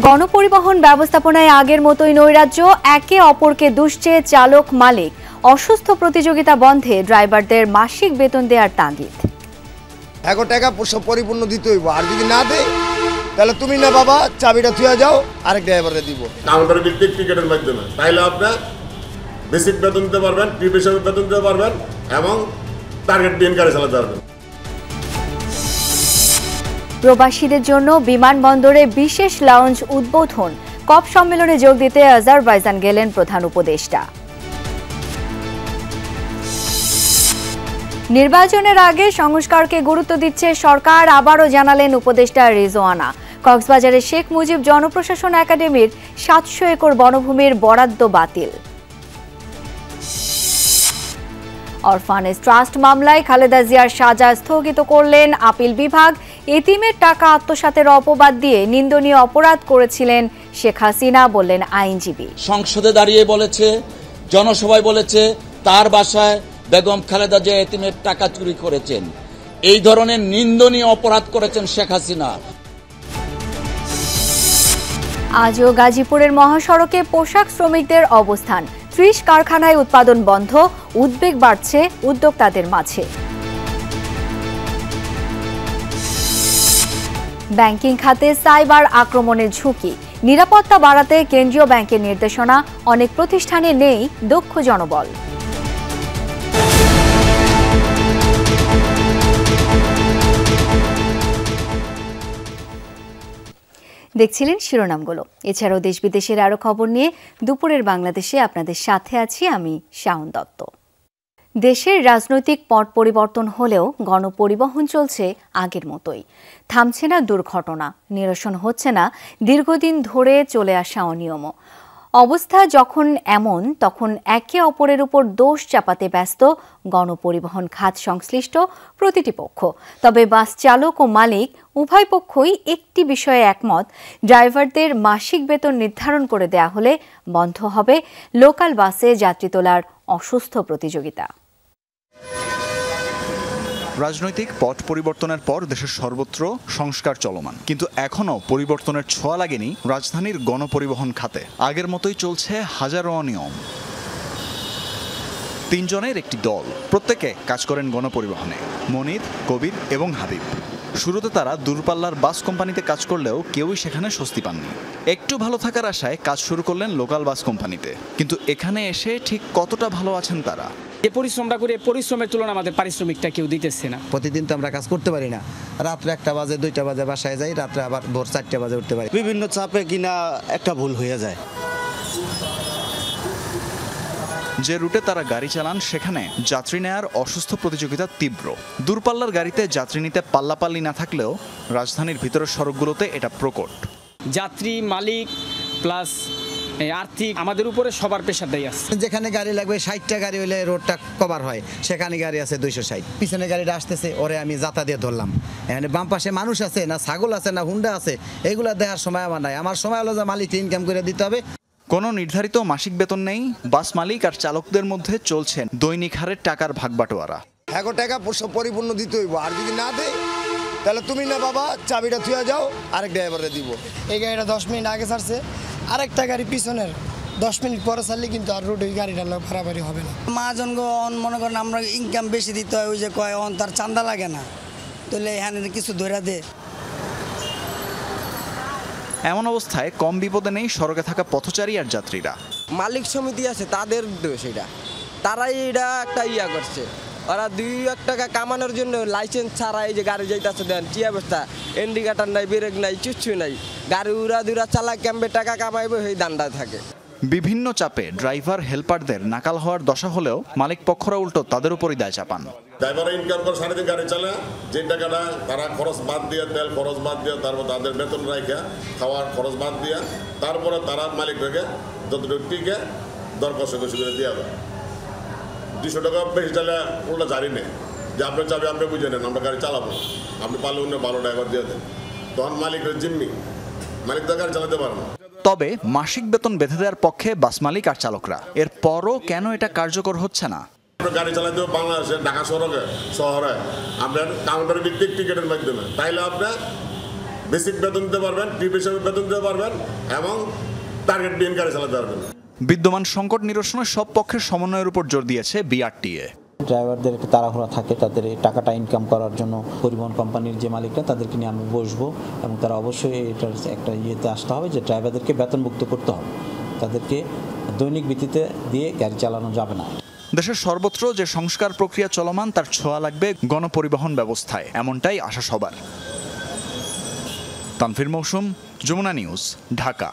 গণপরিবহন ব্যবস্থাপনায় আগের মতোই নৈরাজ্য, একে অপরকে দুষছে চালক মালিক। অসুস্থ প্রতিযোগিতা বন্ধে ড্রাইভারদের মাসিক বেতন দেওয়ার তাগিদ। এখন টাকা পরিপূর্ণ দিতে হইব, আর যদি না দেয় তাহলে তুমি না বাবা চাবিটা থুয়া যাও, আরেক ড্রাইভারে দিব। কাউন্টার ভিত্তিক টিকেটের মাধ্যমে তাইলে আপনি বেসিক বেতন দিতে পারবেন, ট্রিপ হিসেবে বেতন দিতে পারবেন এবং টার্গেট দিন গাড়ি চালাতে পারবেন। প্রবাসীদের জন্য বিমানবন্দরে বিশেষ লাউঞ্জ উদ্বোধন। কপ সম্মেলনে যোগ দিতে আজারবাইজান গেলেন প্রধান উপদেষ্টা। নির্বাচনের আগে সংস্কারকে গুরুত্ব দিচ্ছে সরকার, আবারও জানালেন উপদেষ্টা রিজওয়ানা। কক্সবাজারের শেখ মুজিব জনপ্রশাসন একাডেমির ৭০০ একর বনভূমির বরাদ্দ বাতিল। অরফানেজ ট্রাস্ট মামলায় খালেদা জিয়ার সাজা স্থগিত করলেন আপিল বিভাগ। এতিমের টাকা আত্মসাতের অপবাদ দিয়ে নিন্দনীয় অপরাধ করেছিলেন শেখ হাসিনা, বললেন আইনজীবী। সংসদে দাঁড়িয়ে বলেছে, জনসভায় বলেছে তার বাসায় বেগম খালেদা জিয়া এতিমের টাকা চুরি করেছেন। এই ধরনের নিন্দনীয় অপরাধ করেছেন শেখ হাসিনা। আজও গাজীপুরের মহাসড়কে পোশাক শ্রমিকদের অবস্থান। ৩০ কারখানায় উৎপাদন বন্ধ, উদ্বেগ বাড়ছে উদ্যোক্তাদের মাঝে। ব্যাংকিং খাতে সাইবার আক্রমণের ঝুঁকি, নিরাপত্তা বাড়াতে কেন্দ্রীয় ব্যাংকের নির্দেশনা। অনেক প্রতিষ্ঠানে নেই দক্ষ জনবল। দেখছিলেন শিরোনামগুলো। এছাড়াও দেশ বিদেশের আরো খবর নিয়ে দুপুরের বাংলাদেশে আপনাদের সাথে আছি আমি শাওন দত্ত। দেশের রাজনৈতিক পট পরিবর্তন হলেও গণপরিবহন চলছে আগের মতোই। থামছে না দুর্ঘটনা, নিরসন হচ্ছে না দীর্ঘদিন ধরে চলে আসা অনিয়ম। অবস্থা যখন এমন, তখন একে অপরের উপর দোষ চাপাতে ব্যস্ত গণপরিবহন খাত সংশ্লিষ্ট প্রতিটি পক্ষ। তবে বাস চালক ও মালিক উভয় পক্ষই একটি বিষয়ে একমত, ড্রাইভারদের মাসিক বেতন নির্ধারণ করে দেয়া হলে বন্ধ হবে লোকাল বাসে যাত্রী তোলার অসুস্থ প্রতিযোগিতা। রাজনৈতিক পট পরিবর্তনের পর দেশের সর্বত্র সংস্কার চলমান, কিন্তু এখনও পরিবর্তনের ছোঁয়া লাগেনি রাজধানীর গণপরিবহন খাতে। আগের মতোই চলছে হাজারো অনিয়ম। ৩ জনের একটি দল, প্রত্যেকে কাজ করেন গণপরিবহনে, মনির, কবির এবং হাবিব। শুরুতে তারা দূরপাল্লার বাস কোম্পানিতে কাজ করলেও কেউই সেখানে স্বস্তি পাননি। একটু ভালো থাকার আশায় কাজ শুরু করলেন লোকাল বাস কোম্পানিতে, কিন্তু এখানে এসে ঠিক কতটা ভালো আছেন তারা? যে পরিশ্রমটা করে পরিশ্রমের তুলনায় আমাদের পারিশ্রমিকটা কেউ দিতেছে না। প্রতিদিন তো আমরা কাজ করতে পারি না, রাত্রে 1টা বাজে 2টা বাজে বাসায় যাই, রাত্রে আবার ভোর 4টা বাজে উঠতে পারি। বিভিন্ন চাপে কিনা একটা ভুল হয়ে যায়। যে রুটে তারা গাড়ি চালান সেখানে যাত্রী নেয়ার অসুস্থ প্রতিযোগিতা তীব্র। দূরপাল্লার গাড়িতে যাত্রী নিতে পাল্লাপাল্লি না থাকলেও রাজধানীর ভিতরের সড়কগুলোতে এটা প্রকট। যাত্রী, মালিক প্লাস আর্থিক আমাদের উপরে সবার প্রেশার দেয় আছে। যেখানে গাড়ি লাগবে 60টা গাড়ি হলে রোডটা কভার হয়, সেখানে গাড়ি আছে 260। পিছনে গাড়িটা আসতেছে, ওরে আমি যাতা দিয়ে ধরলাম। এখানে বাম পাশে মানুষ আছে না, ছাগল আছে না, হুন্ডা আছে, এগুলা দেওয়ার সময় আমার নাই। আমার সময় হলো যে মালিক ইনকাম করে দিতে হবে। কোনো নির্ধারিত মাসিক বেতন নেই। বাস মালিক আর চালকদের মধ্যে চলছে দৈনিক হারের টাকার ভাগ বাটোয়ারা। এখন টাকা পরিপূর্ণ দিতে হইব, আর যদি না দেয় তাহলে তুমি না বাবা চাবিটা থুয়া যাও, আরেক ড্রাইভারে দিব। এই গাড়িটা 10 মিনিট আগে ছাড়ছে, আরেকটা গাড়ি পিছনের 10 মিনিট পরে ছাড়লে কিন্তু আর রোড ওই গাড়িটা ভাড়াবাড়ি হবে না। মহাজনগণ মনে করেন আমরা ইনকাম বেশি দিতে হয়, ওই যে কয় তার চান্দা লাগে না, তাহলে এখানে কিছু ধরে দে। এমন অবস্থায় কম বিপদে নেই সড়কে থাকা পথচারী আর যাত্রীরা। মালিক সমিতি আছে তাদের দোষ, এটা তারাই এটা একটা ইয়া করছে। ওরা 2-1 টাকা কামানোর জন্য লাইসেন্স ছাড়া এই যে গাড়ি যাইতেছে, দেন কি অবস্থা, ইন্ডিকেটার নাই, ব্রেক নাই, কিচ্ছু নাই, গাড়ি উড়া চালা ক্যাম্পে টাকা কামাইবে সেই দান্ডা থাকে। বিভিন্ন চাপে ড্রাইভার হেল্পারদের নাকাল হওয়ার দশা হলেও মালিক পক্ষরা উল্টো তাদের উপরই দায় চাপান। ড্রাইভার ইনকাম করে সারাদিন গাড়ি চালা, যে টাকাটা তারা খরচ বাদ দিয়ে, তেল খরচ বাদ দিয়ে, তারপর তাদের বেতন রাখা, খাওয়ার খরচ বাদ দিয়া, তারপরে তারা মালিক রেখে যতটুকু টিকে দর কষাকষি করে দেওয়া হয়। 200 টাকা বেশি চালে ওটা জারি নেই যে আপনার চাবি আপনি বুঝে নেন, আমরা গাড়ি চালাবো, আপনি পারলে অন্য ভালো ড্রাইভার দিয়ে দেন, তখন মালিকের জিম্মি, মালিক তো গাড়ি চালাতে পারে না। তবে মাসিক বেতন বেঁধে দেওয়ার পক্ষে বাস মালিক আর চালকরা। এর পরও কেন এটা কার্যকর হচ্ছে না? গাড়ি চালাতে বাংলাদেশে ঢাকা শহরে আপনার কাউন্টার ভিত্তিক টিকেটের মাধ্যমে তাইলে আপনার বেসিক বেতন দিতে পারবেন, টিপ হিসেবে বেতন দিতে পারবেন এবং টার্গেট বিহীন গাড়ি চালাতে পারবেন। বিদ্যমান সংকট নিরসনে সব পক্ষের সমন্বয়ের উপর জোর দিয়েছে বিআরটিএ। ড্রাইভারদের একটা তাড়াহুড়া থাকে, তাদের টাকাটা ইনকাম করার জন্য পরিবহন কোম্পানির যে মালিকরা তাদেরকে নিয়ে আমি বসবো এবং তারা অবশ্যই এটার একটা ইয়েতে আসতে হবে যে ড্রাইভারদেরকে বেতনমুক্ত করতে হবে, তাদেরকে দৈনিক ভিত্তিতে দিয়ে গাড়ি চালানো যাবে না। দেশের সর্বত্র যে সংস্কার প্রক্রিয়া চলমান তার ছোঁয়া লাগবে গণপরিবহন ব্যবস্থায়, এমনটাই আশা সবার। তানফির মৌসুম, যমুনা নিউজ, ঢাকা।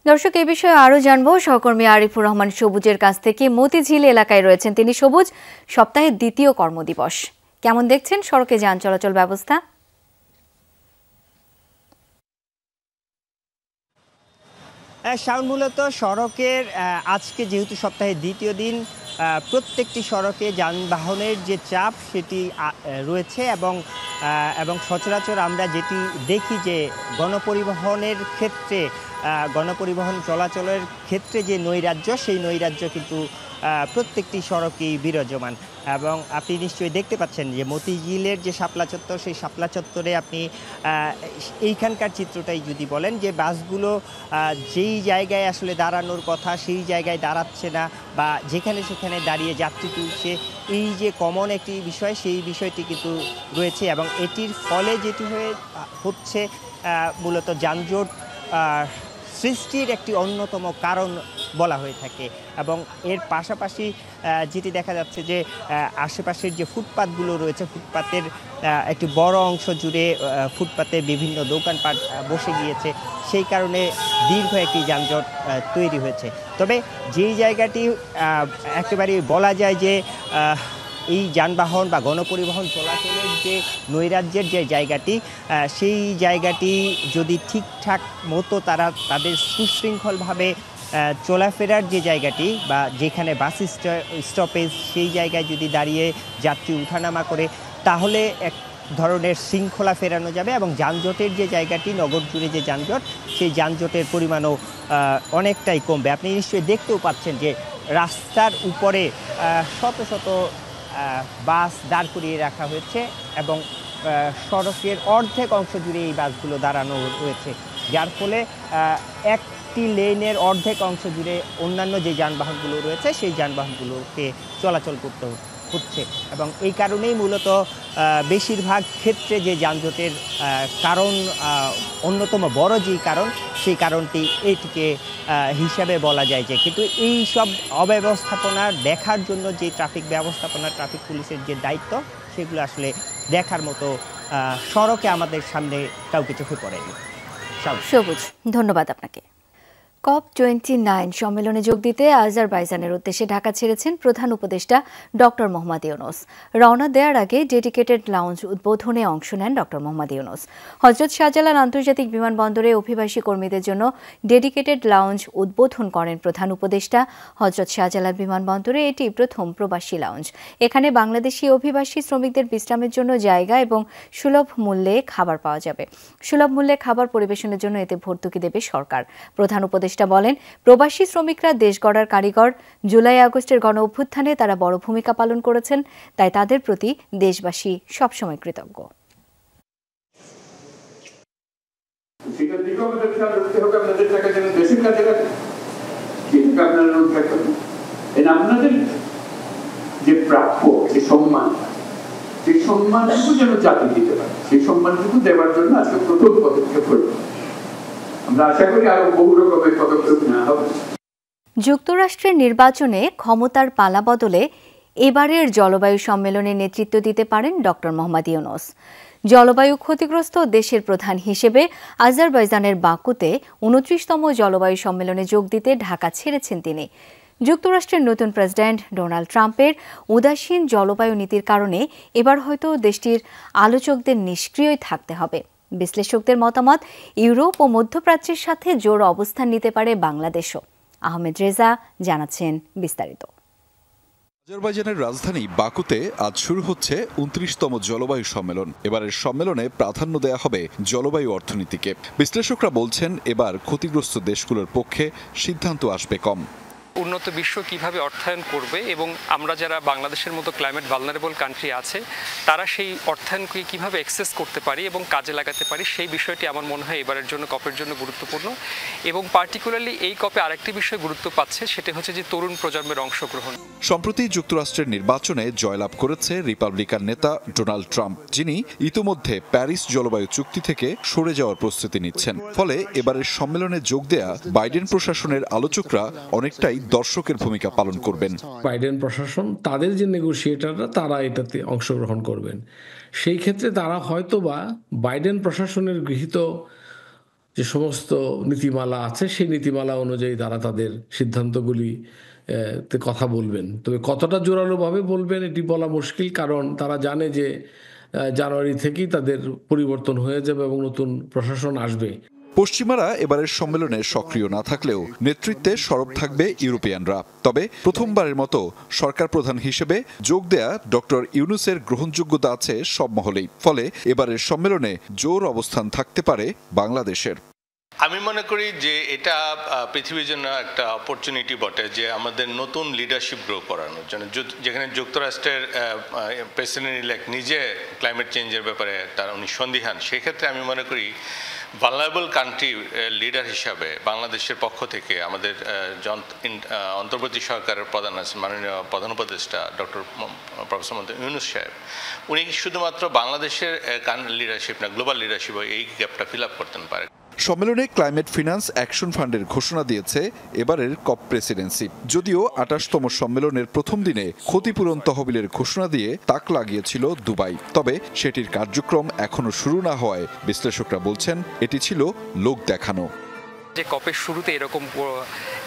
দর্শক, এই বিষয়ে আরো জানবো সহকর্মী আরিফুর রহমান সবুজের কাছ থেকে। মতিঝিল এলাকায় রয়েছেন তিনি। সবুজ, সপ্তাহের দ্বিতীয় কর্মদিবস, কেমন দেখছেন সড়কে যান চলাচল ব্যবস্থা? মূলত সড়কের আজকে যেহেতু সপ্তাহের দ্বিতীয় দিন, প্রত্যেকটি সড়কে যানবাহনের যে চাপ সেটি রয়েছে এবং সচরাচর আমরা যেটি দেখি যে গণপরিবহনের ক্ষেত্রে, গণপরিবহন চলাচলের ক্ষেত্রে যে নৈরাজ্য, সেই নৈরাজ্য কিন্তু প্রত্যেকটি সড়কেই বিরাজমান। এবং আপনি নিশ্চয়ই দেখতে পাচ্ছেন যে মতিঝিলের যে শাপলা চত্বর, সেই শাপলা চত্বরে আপনি এইখানকার চিত্রটাই যদি বলেন যে বাসগুলো যেই জায়গায় আসলে দাঁড়ানোর কথা সেই জায়গায় দাঁড়াচ্ছে না, বা যেখানে সেখানে দাঁড়িয়ে যাত্রী তুলছে, এই যে কমন একটি বিষয়, সেই বিষয়টি কিন্তু রয়েছে। এবং এটির ফলে যেটি হচ্ছে মূলত যানজট সৃষ্টির একটি অন্যতম কারণ বলা হয়ে থাকে। এবং এর পাশাপাশি যেটি দেখা যাচ্ছে যে আশেপাশের যে ফুটপাতগুলো রয়েছে, ফুটপাতের একটি বড় অংশ জুড়ে ফুটপাতে বিভিন্ন দোকানপাট বসে গিয়েছে, সেই কারণে দীর্ঘ একটি যানজট তৈরি হয়েছে। তবে যেই জায়গাটি একেবারে বলা যায় যে এই যানবাহন বা গণপরিবহন চলাচলের যে নৈরাজ্যের যে জায়গাটি, সেই জায়গাটি যদি ঠিকঠাক মতো তাদের সুশৃঙ্খলভাবে চলাফেরার যে জায়গাটি বা যেখানে বাস স্টপেজ, সেই জায়গায় যদি দাঁড়িয়ে যাত্রী উঠানামা করে, তাহলে এক ধরনের শৃঙ্খলা ফেরানো যাবে এবং যানজটের যে জায়গাটি, নগর জুড়ে যে যানজট, সেই যানজটের পরিমাণও অনেকটাই কমবে। আপনি নিশ্চয়ই দেখতেও পাচ্ছেন যে রাস্তার উপরে শত শত বাস দাঁড় করিয়ে রাখা হয়েছে এবং সড়কের অর্ধেক অংশ জুড়ে এই বাসগুলো দাঁড়ানো রয়েছে, যার ফলে একটি লেনের অর্ধেক অংশ জুড়ে অন্যান্য যে যানবাহনগুলো রয়েছে সেই যানবাহনগুলোকে চলাচল করতে হচ্ছে। এবং এই কারণেই মূলত বেশিরভাগ ক্ষেত্রে যে যানজটের কারণ, অন্যতম বড় যেই কারণ, সেই কারণটি এইটিকে হিসাবে বলা যায় যে, কিন্তু এই সব অব্যবস্থাপনা দেখার জন্য যে ট্রাফিক ব্যবস্থাপনা, ট্রাফিক পুলিশের যে দায়িত্ব, সেগুলো আসলে দেখার মতো সড়কে আমাদের সামনে কাউকে চোখে পড়েনি। সবুজ, ধন্যবাদ আপনাকে। COP29 সম্মেলনে যোগ দিতে আজারবাইজানের উদ্দেশ্যে ঢাকা ছেড়েছেন প্রধান উপদেষ্টা ডক্টর মোহাম্মদ ইউনূস। রওনা দেওয়ার আগে ডেডিকেটেড লাউঞ্জ উদ্বোধনে অংশ নেন ডক্টর মোহাম্মদ ইউনূস। হযরত শাহজালাল আন্তর্জাতিক বিমানবন্দরে অভিবাসী কর্মীদের জন্য ডেডিকেটেড লাউঞ্জ উদ্বোধন করেন প্রধান উপদেষ্টা। হযরত শাহজালাল বিমানবন্দরে এটি প্রথম প্রবাসী লাউঞ্জ। এখানে বাংলাদেশি অভিবাসী শ্রমিকদের বিশ্রামের জন্য জায়গা এবং সুলভ মূল্যে খাবার পাওয়া যাবে। সুলভ মূল্যে খাবার পরিবেশনের জন্য এতে ভর্তুকি দেবে সরকার। প্রধান উপদেষ্টা বলেন, প্রবাসী শ্রমিকরা দেশ গড়ার কারিগর। জুলাই আগস্টের গণ অভ্যুত্থানে তারা বড় ভূমিকা পালন করেছেন, তাই তাদের প্রতি দেশবাসী সবসময় কৃতজ্ঞ। আপনাদের যে প্রাপ্য, যে সম্মান, সেই সম্মানটুকু যেন জাতি দিতে পারে, সেই সম্মানটুকু দেওয়ার জন্য আজকে প্রথম পদক্ষেপ হল। আমরা আশা করি আরো বহু রকমের পদক্ষেপ নেওয়া হবে। যুক্তরাষ্ট্রের নির্বাচনে ক্ষমতার পালা বদলে এবারের জলবায়ু সম্মেলনে নেতৃত্ব দিতে পারেন ডক্টর মোহাম্মদ ইউনূস। জলবায়ু ক্ষতিগ্রস্ত দেশের প্রধান হিসেবে আজারবাইজানের বাকুতে 29তম জলবায়ু সম্মেলনে যোগ দিতে ঢাকা ছেড়েছেন তিনি। যুক্তরাষ্ট্রের নতুন প্রেসিডেন্ট ডোনাল্ড ট্রাম্পের উদাসীন জলবায়ু নীতির কারণে এবার হয়তো দেশটির আলোচকদের নিষ্ক্রিয়ই থাকতে হবে। বিশ্লেষকদের মতামত, ইউরোপ ও মধ্যপ্রাচ্যের সাথে জোর অবস্থান নিতে পারে বাংলাদেশও। আহমেদ রেজা জানাচ্ছেন বিস্তারিত। আজারবাইজানের রাজধানী বাকুতে আজ শুরু হচ্ছে 29তম জলবায়ু সম্মেলন। এবারের সম্মেলনে প্রাধান্য দেয়া হবে জলবায়ু অর্থনীতিকে। বিশ্লেষকরা বলছেন, এবার ক্ষতিগ্রস্ত দেশগুলোর পক্ষে সিদ্ধান্ত আসবে কম। উন্নত বিশ্ব কিভাবে অর্থায়ন করবে এবং আমরা যারা বাংলাদেশের মতো ক্লাইমেট ভালনারেবল কান্ট্রি আছে তারা সেই অর্থায়নকে কিভাবে অ্যাক্সেস করতে পারি এবং কাজে লাগাতে পারি, সেই বিষয়টি আমার মনে হয় এবারের জন্য কপের জন্য গুরুত্বপূর্ণ। এবং পার্টিকুলারলি এই কপে আরেকটি বিষয় গুরুত্ব পাচ্ছে, সেটা হচ্ছে যে তরুণ প্রজন্মের অংশগ্রহণ। সম্প্রতি যুক্তরাষ্ট্রের নির্বাচনে জয়লাভ করেছে রিপাবলিকান নেতা ডোনাল্ড ট্রাম্প, যিনি ইতোমধ্যে প্যারিস জলবায়ু চুক্তি থেকে সরে যাওয়ার প্রস্তুতি নিচ্ছেন। ফলে এবারের সম্মেলনে যোগ দেয়া বাইডেন প্রশাসনের আলোচকরা অনেকটাই দর্শকের ভূমিকা পালন করবেন। বাইডেন প্রশাসন তাদের যে নেগোসিয়েটাররা তারা এটাতে অংশগ্রহণ করবেন। সেই ক্ষেত্রে তারা হয়তোবা বাইডেন প্রশাসনের গৃহীত যে সমস্ত নীতিমালা আছে সেই নীতিমালা অনুযায়ী তারা তাদের সিদ্ধান্তগুলি কথা বলবেন। তবে কতটা জোরালোভাবে বলবেন এটি বলা মুশকিল, কারণ তারা জানে যে জানুয়ারি থেকেই তাদের পরিবর্তন হয়ে যাবে এবং নতুন প্রশাসন আসবে। পশ্চিমারা এবারের সম্মেলনে সক্রিয় না থাকলেও নেতৃত্বে সরব থাকবে ইউরোপিয়ানরা। তবে প্রথমবারের মতো সরকার প্রধান হিসেবে যোগ দেয়া ডক্টর ইউনূসের গ্রহণযোগ্যতা আছে সব মহলেই। ফলে এবারের সম্মেলনে জোর অবস্থান থাকতে পারে বাংলাদেশের। আমি মনে করি যে এটা পৃথিবীর জন্য একটা অপরচুনিটি বটে, যে আমাদের নতুন লিডারশিপ গ্রো করানোর জন্য। যেখানে যুক্তরাষ্ট্রের প্রেসিডেন্ট ইলেক্ট নিজে ক্লাইমেট চেঞ্জের ব্যাপারে উনি সন্দিহান, সেক্ষেত্রে আমি মনে করি ভালনারেবল কান্ট্রি লিডার হিসাবে বাংলাদেশের পক্ষ থেকে আমাদের অন্তর্বর্তী সরকারের প্রধান আছেন মাননীয় প্রধান উপদেষ্টা ডক্টর প্রফেসর মোহাম্মদ ইউনূস সাহেব, উনি শুধুমাত্র বাংলাদেশের লিডারশিপ না, গ্লোবাল লিডারশিপও এই গ্যাপটা ফিল আপ করতে পারে। সম্মেলনে ক্লাইমেট ফিন্যান্স অ্যাকশন ফান্ডের ঘোষণা দিয়েছে এবারের কপ প্রেসিডেন্সি। যদিও ২৮তম সম্মেলনের প্রথম দিনে ক্ষতিপূরণ তহবিলের ঘোষণা দিয়ে তাক লাগিয়েছিল দুবাই, তবে সেটির কার্যক্রম এখনো শুরু না হওয়ায় বিশ্লেষকরা বলছেন এটি ছিল লোক দেখানো। যে কপের শুরুতে এরকম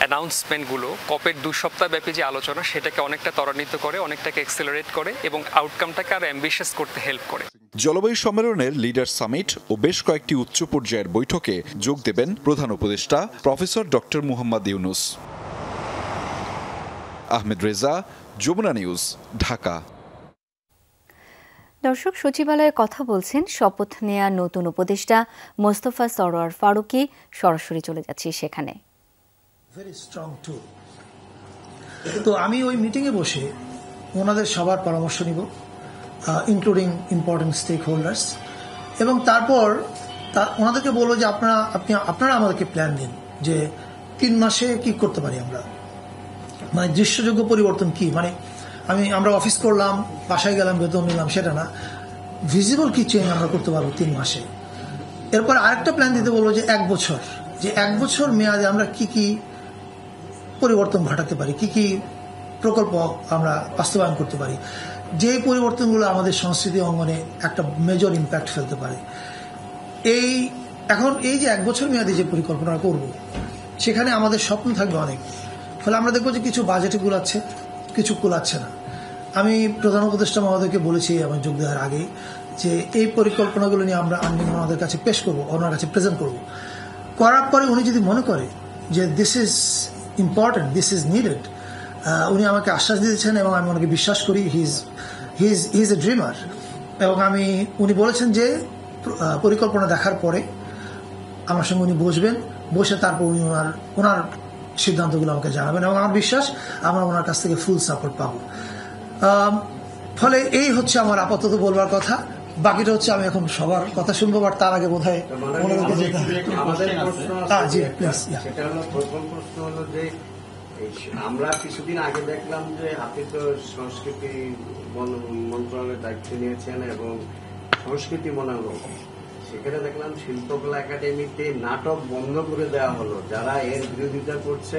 অ্যানাউন্সমেন্টগুলো কপের ২ সপ্তাহ ব্যাপী যে আলোচনা সেটাকে অনেকটা ত্বরান্বিত করে, অনেকটাকে এক্সেলারেট করে এবং আউটকামটাকে আরো অ্যাম্বিশিয়াস করতে হেল্প করে। জলবায়ু সম্মেলনের লিডার সামিট ও বেশ কয়েকটি উচ্চ পর্যায়ের বৈঠকে যোগ দেবেন প্রধান উপদেষ্টা professor doctor Muhammad Yunus. Ahmed Reza, Jamuna news, Dhaka. দর্শক, সচিবালয়ে কথা বলছেন শপথ নেয়া নতুন উপদেষ্টা মোস্তফা সরোয়ার ফারুকী। সরাসরি চলে যাচ্ছি সেখানে। তো আমি ওই মিটিংয়ে বসে ওনাদের সবার পরামর্শ নিব, ইনক্লুডিং ইম্পর্টেন্ট স্টেক হোল্ডার্স, এবং তারপর ওনাদেরকে বলবো যে আপনারা আমাদেরকে প্ল্যান দিন যে 3 মাসে কি করতে পারি আমরা, মানে দৃশ্যযোগ্য পরিবর্তন কি, মানে আমরা অফিস করলাম, বাসায় গেলাম, বেতন নিলাম, সেটা না, ভিজিবল কি চেঞ্জ আমরা করতে পারবো 3 মাসে। এরপর আরেকটা প্ল্যান দিতে বলবো যে 1 বছর, যে 1 বছর মেয়াদে আমরা কি কি পরিবর্তন ঘটাতে পারি, কি কি প্রকল্প আমরা বাস্তবায়ন করতে পারি, যে পরিবর্তনগুলো আমাদের সংস্কৃতি অঙ্গনে একটা মেজর ইম্প্যাক্ট ফেলতে পারে। এখন এই যে 1 বছর মেয়াদে যে পরিকল্পনা করব, সেখানে আমাদের স্বপ্ন থাকবে অনেক। ফলে আমরা দেখবো যে কিছু বাজেটে কুলাচ্ছে, কিছু কুলাচ্ছে না। আমি প্রধান উপদেষ্টা মহোদয়কে বলেছি আমার যোগ দেওয়ার আগে যে এই পরিকল্পনাগুলো নিয়ে আমরা ওনাদের কাছে পেশ করবো, ওনার কাছে প্রেজেন্ট করব। করার পরে উনি যদি মনে করে যে this is important, this is needed, উনি আমাকে আশ্বাস দিয়েছেন এবং আমি ওনাকে বিশ্বাস করি। He is a dreamer. এবং উনি বলেছেন যে পরিকল্পনা দেখার পরে আমার সঙ্গে উনি বসবেন, বসে তারপর উনি ওনার সিদ্ধান্তগুলো আমাকে জানাবেন এবং আমার বিশ্বাস আমরা ওনার কাছ থেকে ফুল সাপোর্ট পাবো। ফলে এই হচ্ছে আমার আপাতত বলবার কথা। বাকিটা হচ্ছে আমি এখন সবার কথা শুনবো, বাট তার আগে বোধ হয় আমরা কিছুদিন আগে দেখলাম যে আপনি তো সংস্কৃতি মন্ত্রণালয়ের দায়িত্ব নিয়েছেন এবং সংস্কৃতি মন্ত্রণালয়, সেখানে দেখলাম শিল্পকলা একাডেমিতে নাটক বন্ধ করে দেওয়া হলো যারা এর বিরোধিতা করছে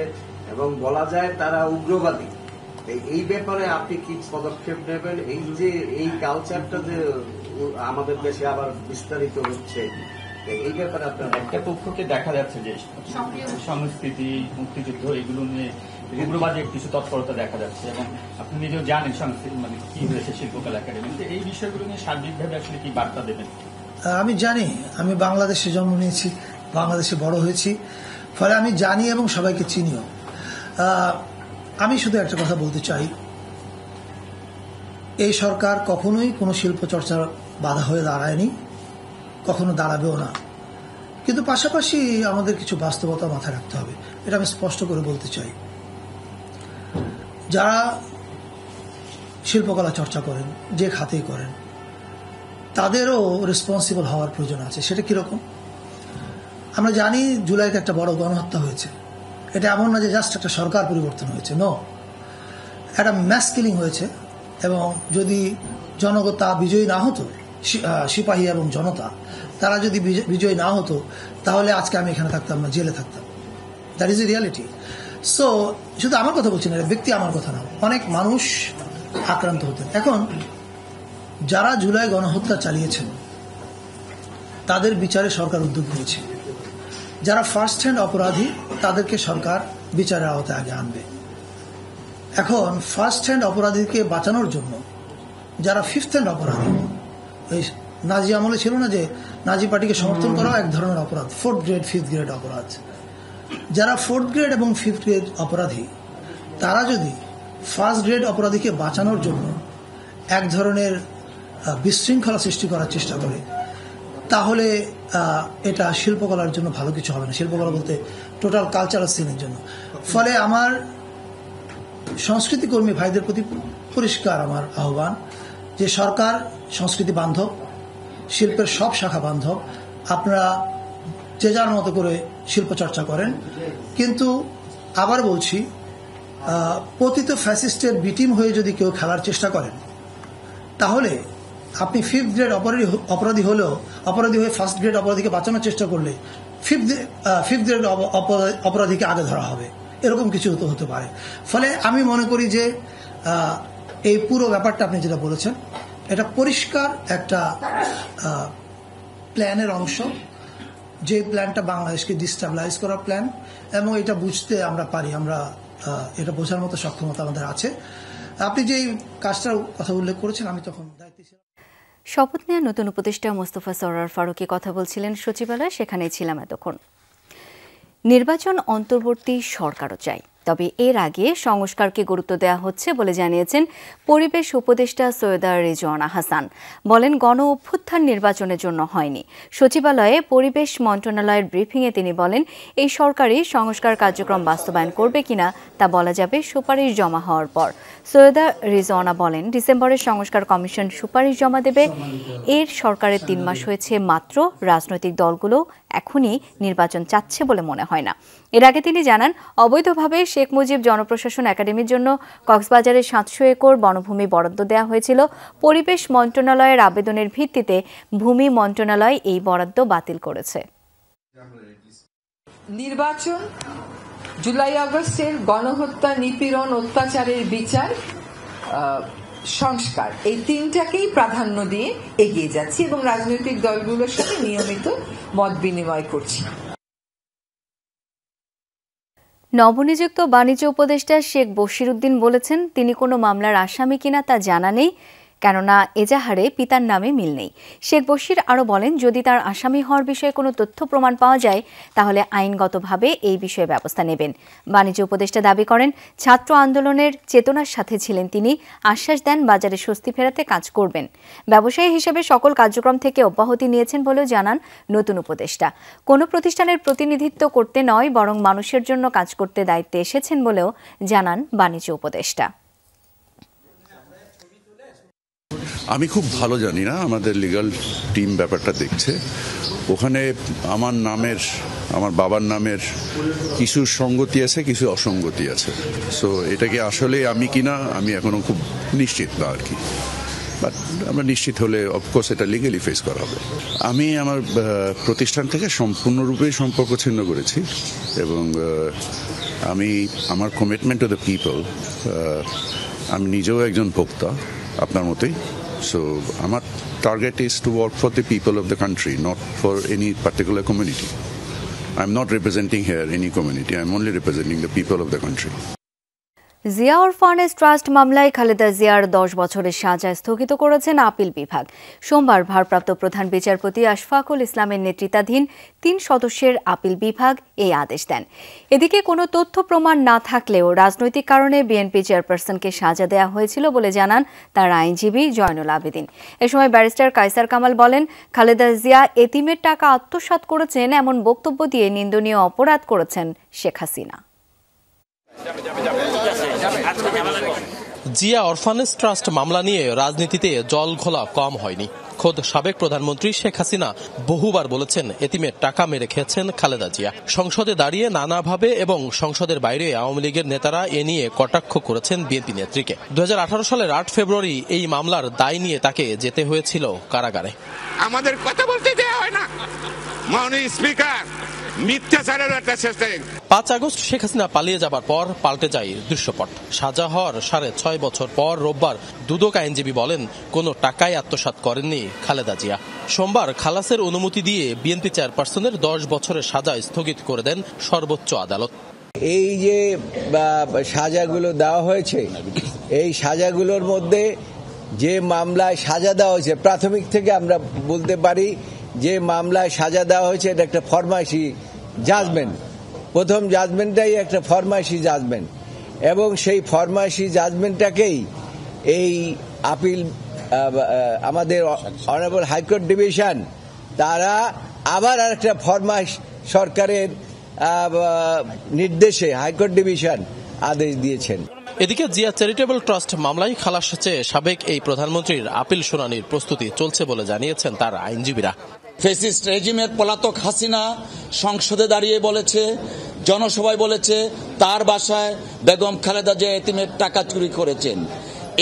এবং বলা যায় তারা উগ্রবাদী। এই ব্যাপারে আপনি কি পদক্ষেপ নেবেন? এই যে এই কালচারটা যে আমাদের দেশে আবার বিস্তারিত হচ্ছে, এই ব্যাপারে আপনার একটা পক্ষকে দেখা যাচ্ছে যে সংস্কৃতি, মুক্তিযুদ্ধ এগুলো নিয়ে উগ্রবাদী কিছু তৎপরতা দেখা যাচ্ছে এবং আপনি নিজেও জানেন সংস্কৃতি মানে কি হয়েছে শিল্পকলা একাডেমিতে। এই বিষয়গুলো নিয়ে সার্বিকভাবে আসলে কি বার্তা দেবেন? আমি জানি, আমি বাংলাদেশে জন্ম নিয়েছি, বাংলাদেশে বড় হয়েছি, ফলে আমি জানি এবং সবাইকে চিনিও। আমি শুধু একটা কথা বলতে চাই, এই সরকার কখনোই কোনো শিল্প চর্চার বাধা হয়ে দাঁড়ায়নি, কখনো দাঁড়াবেও না। কিন্তু পাশাপাশি আমাদের কিছু বাস্তবতা মাথায় রাখতে হবে, এটা আমি স্পষ্ট করে বলতে চাই। যারা শিল্পকলা চর্চা করেন, যে খাতেই করেন, তাদেরও রেসপন্সিবল হওয়ার প্রয়োজন আছে। সেটা কীরকম? আমরা জানি জুলাইতে একটা বড় গণহত্যা হয়েছে। এটা এমন না যে জাস্ট একটা সরকার পরিবর্তন হয়েছে, নো, একটা ম্যাস কিলিং হয়েছে। এবং যদি জনতা বিজয়ী না হতো, সিপাহী এবং জনতা তারা যদি বিজয়ী না হতো, তাহলে আজকে আমি এখানে থাকতাম না, জেলে থাকতাম। That is a reality. So শুধু আমার কথা বলছি না, ব্যক্তি আমার কথা না, অনেক মানুষ আক্রান্ত হতেন। এখন যারা জুলাই গণহত্যা চালিয়েছেন তাদের বিচারে সরকার উদ্যোগ নিয়েছে। যারা ফার্স্ট হ্যান্ড অপরাধী তাদেরকে সরকার বিচারের আওতায় আগে আনবে। এখন ফার্স্ট হ্যান্ড অপরাধীকে বাঁচানোর জন্য যারা ফিফথ হ্যান্ড অপরাধী, ওই নাজি আমলে ছিল না যে নাজি পার্টিকে সমর্থন করাও এক ধরনের অপরাধ, 4th গ্রেড 5th গ্রেড অপরাধ। যারা 4th গ্রেড এবং 5th গ্রেড অপরাধী, তারা যদি ফার্স্ট গ্রেড অপরাধীকে বাঁচানোর জন্য এক ধরনের বিশৃঙ্খলা সৃষ্টি করার চেষ্টা করে, তাহলে এটা শিল্পকলার জন্য ভালো কিছু হবে না। শিল্পকলা বলতে টোটাল কালচারাল সিনের জন্য। ফলে আমার সংস্কৃতি কর্মী ভাইদের প্রতি পরিষ্কার আমার আহ্বান যে সরকার সংস্কৃতি বান্ধব, শিল্পের সব শাখা বান্ধব, আপনারা যে যার মতো করে শিল্প চর্চা করেন। কিন্তু আবার বলছি, পতিত ফ্যাসিস্টের বিটিম হয়ে যদি কেউ খেলার চেষ্টা করেন, তাহলে আপনি 5th গ্রেড অপরাধী হলেও, অপরাধী হয়ে ফার্স্ট গ্রেড অপরাধীকে বাঁচানোর চেষ্টা করলে 5th গ্রেড অপরাধীকে আগে ধরা হবে, এরকম কিছু হতে পারে। ফলে আমি মনে করি যে এই পুরো ব্যাপারটা আপনি যেটা বলেছেন, এটা পরিষ্কার একটা প্ল্যানের অংশ, যে প্ল্যানটা বাংলাদেশকে ডিস্টাবলাইজ করার প্ল্যান। এবং এটা বুঝতে আমরা পারি, আমরা এটা বোঝার মতো সক্ষমতা আমাদের আছে। আপনি যে কাজটার কথা উল্লেখ করেছেন, আমি তখন দায়িত্বে ছিলাম। শপথ নেওয়া নতুন উপদেষ্টা মোস্তফা সরোয়ার ফারুকী কথা বলছিলেন সচিবালয়ে, সেখানেই ছিলাম এতক্ষণ। নির্বাচন অন্তর্বর্তী সরকারও চাই, তবে এর আগে সংস্কারকে গুরুত্ব দেওয়া হচ্ছে বলে জানিয়েছেন পরিবেশ উপদেষ্টা সৈয়দা রিজওয়ানা হাসান। বলেন, গণ অভ্যুত্থান নির্বাচনের জন্য হয়নি। সচিবালয়ে পরিবেশ মন্ত্রণালয়ের ব্রিফিংয়ে তিনি বলেন, এই সরকারই সংস্কার কার্যক্রম বাস্তবায়ন করবে কিনা তা বলা যাবে সুপারিশ জমা হওয়ার পর। সৈয়দা রিজওয়ানা বলেন, ডিসেম্বরের সংস্কার কমিশন সুপারিশ জমা দেবে। এর সরকারের 3 মাস হয়েছে মাত্র, রাজনৈতিক দলগুলো এখনই নির্বাচন চাচ্ছে বলে মনে হয় না। এর আগে তিনি জানান, অবৈধভাবে শেখ মুজিব জনপ্রশাসন একাডেমির জন্য কক্সবাজারে 700 একর বনভূমি বরাদ্দ দেওয়া হয়েছিল। পরিবেশ মন্ত্রণালয়ের আবেদনের ভিত্তিতে ভূমি মন্ত্রণালয় এই বরাদ্দ বাতিল করেছে। নির্বাচন, জুলাই আগস্টের গণহত্যা, নিপীড়ন, অত্যাচারের বিচার, সংস্কার, এই 3টাকেই প্রাধান্য দিয়ে এগিয়ে যাচ্ছি এবং রাজনৈতিক দলগুলোর সাথে নিয়মিত মত বিনিময় করছি। নবনিযুক্ত বাণিজ্য উপদেষ্টা শেখ বশিরউদ্দিন বলেছেন, তিনি কোনো মামলার আসামি কিনা তা জানা নেই, কেননা এজাহারে পিতার নামে মিল নেই। শেখ বশির আরও বলেন, যদি তার আসামি হওয়ার বিষয়ে কোনো তথ্য প্রমাণ পাওয়া যায় তাহলে আইনগতভাবে এই বিষয়ে ব্যবস্থা নেবেন। বাণিজ্য উপদেষ্টা দাবি করেন, ছাত্র আন্দোলনের চেতনার সাথে ছিলেন তিনি। আশ্বাস দেন, বাজারে স্বস্তি ফেরাতে কাজ করবেন। ব্যবসায়ী হিসেবে সকল কার্যক্রম থেকে অব্যাহতি নিয়েছেন বলেও জানান নতুন উপদেষ্টা। কোনো প্রতিষ্ঠানের প্রতিনিধিত্ব করতে নয়, বরং মানুষের জন্য কাজ করতে দায়িত্বে এসেছেন বলেও জানান বাণিজ্য উপদেষ্টা। আমি খুব ভালো জানি না, আমাদের লিগ্যাল টিম ব্যাপারটা দেখছে। ওখানে আমার বাবার নামের কিছু সঙ্গতি আছে, কিছু অসঙ্গতি আছে। সো এটাকে আসলে আমি কিনা আমি এখনো খুব নিশ্চিত না আর কি, বাট আমরা নিশ্চিত হলে অফকোর্স এটা লিগালি ফেস করা হবে। আমি আমার প্রতিষ্ঠান থেকে সম্পূর্ণরূপে সম্পর্ক ছিন্ন করেছি এবং আমি আমার কমিটমেন্ট টু দ্য পিপল, আমি নিজেও একজন ভোক্তা আপনার মতোই। So our target is to work for the people of the country, not for any particular community. I'm not representing here any community. I'm only representing the people of the country. Zia orphanage trust মামলায় খালেদা জিয়ার 10 বছরের সাজা স্থগিত করেছেন appeal বিভাগ। সোমবার ভারপ্রাপ্ত প্রধান বিচারপতি আশফাকুল ইসলামের নেতৃত্বাধীন 3 সদস্যের আপিল বিভাগ এই আদেশ দেন। এদিকে কোনো তথ্য প্রমাণ না থাকলেও রাজনৈতিক কারণে বিএনপি চেয়ারপারসনকে সাজা দেওয়া হয়েছিল বলে জানান তার আইনজীবী জয়নুল আবেদিন। এ সময় ব্যারিস্টার কায়সার কামাল বলেন, খালেদা জিয়া এতিমের টাকা আত্মসাৎ করেছেন এমন বক্তব্য দিয়ে নিন্দনীয় অপরাধ করেছেন শেখ হাসিনা। জিয়া অরফানেজ ট্রাস্ট মামলা নিয়ে রাজনীতিতে জল ঘোলা কম হয়নি। খোদ সাবেক প্রধানমন্ত্রী শেখ হাসিনা বহুবার বলেছেন এতিমের টাকা মেরে খেয়েছেন খালেদা জিয়া। সংসদে দাঁড়িয়ে নানাভাবে এবং সংসদের বাইরে আওয়ামী লীগের নেতারা এ নিয়ে কটাক্ষ করেছেন বিএনপি নেত্রীকে। 2018 সালের 8 ফেব্রুয়ারি এই মামলার দায় নিয়ে তাকে যেতে হয়েছিল কারাগারে। আমাদের কথা বলতে দেওয়া হয় না, মাননীয় স্পিকার। 5 আগস্ট শেখ হাসিনা পালিয়ে যাবার পর পাল্টে যায় দৃশ্যপট। সাজা হওয়ার 6.5 বছর পর রোববার দুদক আইনজীবী বলেন কোনো টাকাই আত্মসাৎ করেননি খালেদা জিয়া। সোমবার খালাসের অনুমতি দিয়ে বিএনপি চেয়ারপারসনের 10 বছরের সাজা স্থগিত করে দেন সর্বোচ্চ আদালত। এই যে সাজাগুলো দেওয়া হয়েছে, এই সাজাগুলোর মধ্যে যে মামলায় সাজা দেওয়া হয়েছে, প্রাথমিক থেকে আমরা বলতে পারি যে মামলায় সাজা দেওয়া হয়েছে এটা একটা ফরমাইশি জাজমেন্ট। প্রথম জাজমেন্টটাই একটা ফরমাইশি জাজমেন্ট, এবং সেই ফরমাইশি জাজমেন্টটাকেই এই আপিল আমাদের অনারেবল হাইকোর্ট ডিভিশন তারা আবার আরেকটা ফরমাইশ সরকারের নির্দেশে হাইকোর্ট ডিভিশন আদেশ দিয়েছেন। এদিকে জিয়া চ্যারিটেবল ট্রাস্ট মামলায় খালাস চেয়ে সাবেক এই প্রধানমন্ত্রীর আপিল শুনানির প্রস্তুতি চলছে বলে জানিয়েছেন তার আইনজীবীরা। ফ্যাসিস্ট রেজিমের পলাতক হাসিনা সংসদে দাঁড়িয়ে বলেছে, জনসভায় বলেছে তার বাসায় বেগম খালেদা জিয়া এতিমের টাকা চুরি করেছেন।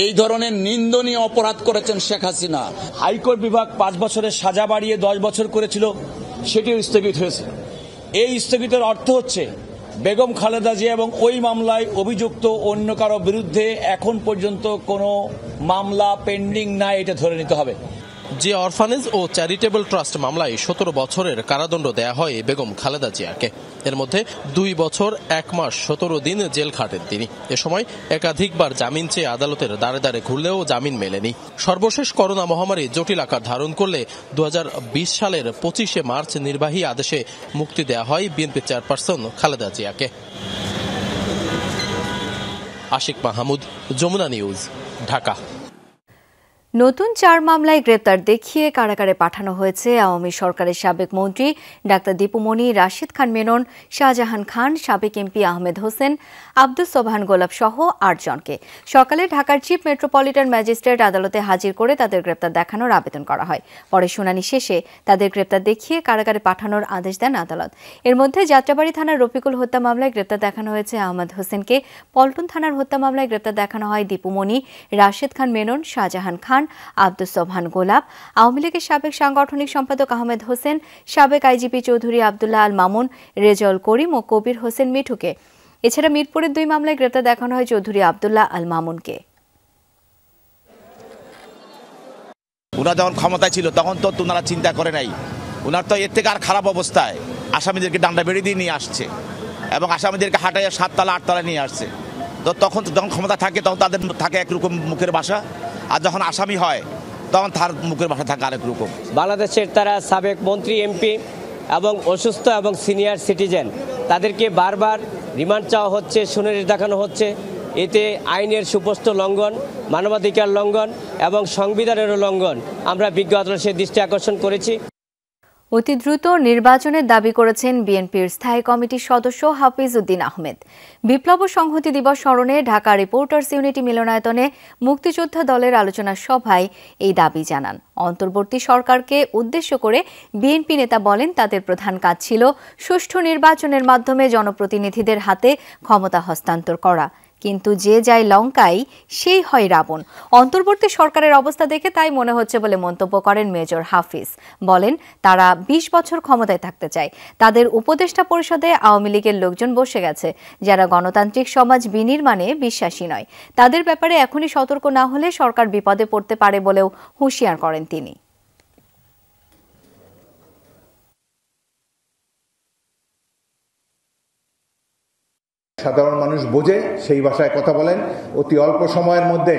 এই ধরনের নিন্দনীয় অপরাধ করেছেন শেখ হাসিনা। হাইকোর্ট বিভাগ 5 বছরের সাজা বাড়িয়ে 10 বছর করেছিল, সেটিও স্থগিত হয়েছে। এই স্থগিতের অর্থ হচ্ছে বেগম খালেদা জিয়া এবং ওই মামলায় অভিযুক্ত অন্য কারো বিরুদ্ধে এখন পর্যন্ত কোনো মামলা পেন্ডিং নাই, এটা ধরে নিতে হবে। জিয়া অরফানেজ ও চ্যারিটেবল ট্রাস্ট মামলায় 17 বছরের কারাদণ্ড দেয়া হয় বেগম খালেদা জিয়াকে। এর মধ্যে 2 বছর 1 মাস 17 দিন জেল খাটেন তিনি। এ সময় একাধিকবার জামিন চেয়ে আদালতের দ্বারে দ্বারে ঘুরলেও জামিন মেলেনি। সর্বশেষ করোনা মহামারী জটিল আকার ধারণ করলে 2020 সালের 25 মার্চ নির্বাহী আদেশে মুক্তি দেয়া হয় বিএনপি চেয়ারপারসন খালেদা জিয়াকে। আশিক মাহমুদ, যমুনা নিউজ, ঢাকা। নতুন 4 মামলায় গ্রেপ্তার দেখিয়ে কারাগারে পাঠানো হয়েছে আওয়ামী সরকারের সাবেক মন্ত্রী ডাক্তার দীপুমণি, রাশিদ খান মেনন, শাহজাহান খান, সাবেক এমপি আহমেদ হোসেন, আব্দুস সোবহান গোলাপ সহ 8 জনকে। সকালে ঢাকার চিফ মেট্রোপলিটন ম্যাজিস্ট্রেট আদালতে হাজির করে তাদের গ্রেপ্তার দেখানোর আবেদন করা হয়। পরে শুনানি শেষে তাদের গ্রেপ্তার দেখিয়ে কারাগারে পাঠানোর আদেশ দেন আদালত। এর মধ্যে যাত্রাবাড়ি থানার রফিকুল হত্যা মামলায় গ্রেপ্তার দেখানো হয়েছে আহমেদ হোসেনকে, পল্টন থানার হত্যা মামলায় গ্রেপ্তার দেখানো হয় দীপুমণি, রাশিদ খান মেনন, শাহজাহান খান, আব্দুস সোবহান গোলাপ, আওয়ামী লীগের সাবেক সাংগঠনিক সম্পাদক আহমেদ হোসেন, সাবেক আইজিপি চৌধুরী আবদুল্লাহ আল মামুন, রেজাউল করিম ও কবির হোসেন মিঠুকে। এছাড়া মিরপুরের 2 মামলায় গ্রেপ্তার দেখানো হয় চৌধুরী আবদুল্লাহ আল মামুনকে। ওনারা যখন ক্ষমতায় ছিল তখন তো ওনারা চিন্তা করে নাই, ওনার তো এর থেকে আর খারাপ অবস্থায় আসামিদেরকে ডান্ডা বেড়ে দিয়ে নিয়ে আসছে এবং আসামিদেরকে হাঁটাইয়া 7 তলা 8 তলায় নিয়ে আসছে। তো তখন যখন ক্ষমতা থাকে তখন তাদের থাকে একরকম মুখের ভাষা, আর যখন আসামি হয় তখন তার মুখের ভাষা থাকে আরেক রকম। বাংলাদেশের তারা সাবেক মন্ত্রী, এমপি এবং অসুস্থ এবং সিনিয়র সিটিজেন, তাদেরকে বারবার রিমান্ড চাওয়া হচ্ছে, শুনানি দেখানো হচ্ছে। এতে আইনের সুস্পষ্ট লঙ্ঘন, মানবাধিকার লঙ্ঘন এবং সংবিধানেরও লঙ্ঘন আমরা বিজ্ঞ আদালতের দৃষ্টি আকর্ষণ করেছি। অতি দ্রুত নির্বাচনের দাবি করেছেন বিএনপির স্থায়ী কমিটির সদস্য হাফিজ উদ্দিন আহমেদ। বিপ্লব ও সংহতি দিবস স্মরণে ঢাকা রিপোর্টার্স ইউনিটি মিলনায়তনে মুক্তিযোদ্ধা দলের আলোচনা সভায় এই দাবি জানান। অন্তর্বর্তী সরকারকে উদ্দেশ্য করে বিএনপি নেতা বলেন তাদের প্রধান কাজ ছিল সুষ্ঠু নির্বাচনের মাধ্যমে জনপ্রতিনিধিদের হাতে ক্ষমতা হস্তান্তর করা, কিন্তু যে যায় লঙ্কায় সেই হয় রাবণ। অন্তর্বর্তী সরকারের অবস্থা দেখে তাই মনে হচ্ছে বলে মন্তব্য করেন মেজর হাফিজ। বলেন তারা 20 বছর ক্ষমতায় থাকতে চায়। তাদের উপদেষ্টা পরিষদে আওয়ামী লীগের লোকজন বসে গেছে যারা গণতান্ত্রিক সমাজ বিনির্মাণে বিশ্বাসী নয়। তাদের ব্যাপারে এখনই সতর্ক না হলে সরকার বিপদে পড়তে পারে বলেও হুঁশিয়ার করেন তিনি। সাধারণ মানুষ বোঝে সেই ভাষায় কথা বলেন। অতি অল্প সময়ের মধ্যে